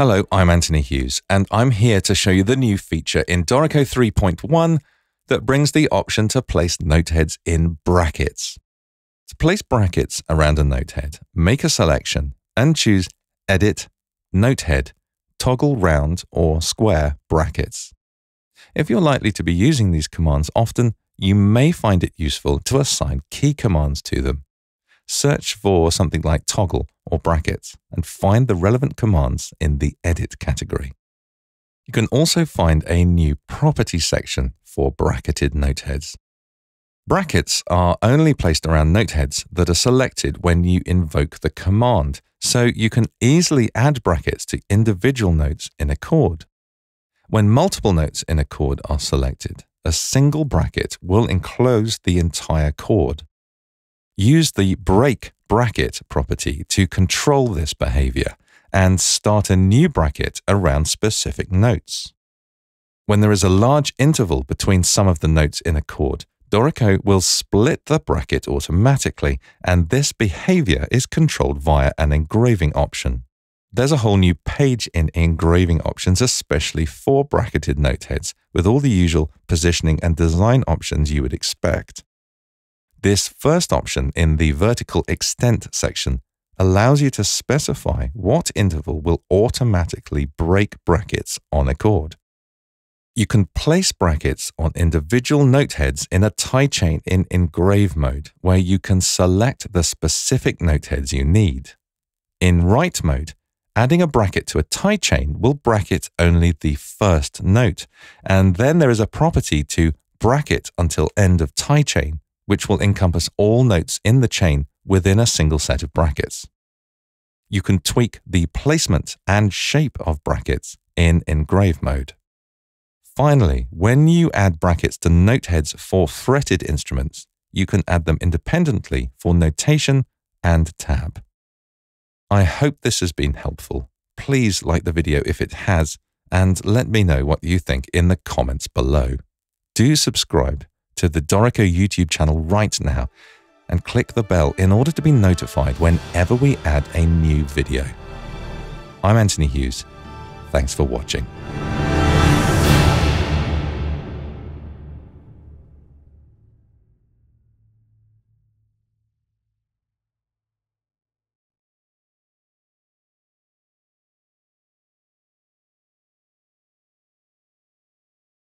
Hello, I'm Anthony Hughes, and I'm here to show you the new feature in Dorico 3.1 that brings the option to place noteheads in brackets. To place brackets around a notehead, make a selection and choose Edit, Notehead, Toggle Round or Square Brackets. If you're likely to be using these commands often, you may find it useful to assign key commands to them. Search for something like toggle or brackets and find the relevant commands in the Edit category. You can also find a new Properties section for bracketed noteheads. Brackets are only placed around noteheads that are selected when you invoke the command, so you can easily add brackets to individual notes in a chord. When multiple notes in a chord are selected, a single bracket will enclose the entire chord. Use the break bracket property to control this behavior and start a new bracket around specific notes. When there is a large interval between some of the notes in a chord, Dorico will split the bracket automatically, and this behavior is controlled via an engraving option. There's a whole new page in engraving options, especially for bracketed noteheads, with all the usual positioning and design options you would expect. This first option in the vertical extent section allows you to specify what interval will automatically break brackets on a chord. You can place brackets on individual noteheads in a tie chain in engrave mode, where you can select the specific noteheads you need. In write mode, adding a bracket to a tie chain will bracket only the first note, and then there is a property to bracket until end of tie chain, which will encompass all notes in the chain within a single set of brackets. You can tweak the placement and shape of brackets in engrave mode. Finally, when you add brackets to noteheads for fretted instruments, you can add them independently for notation and tab. I hope this has been helpful. Please like the video if it has, and let me know what you think in the comments below. Do subscribe to the Dorico YouTube channel right now and click the bell in order to be notified whenever we add a new video. I'm Anthony Hughes. Thanks for watching.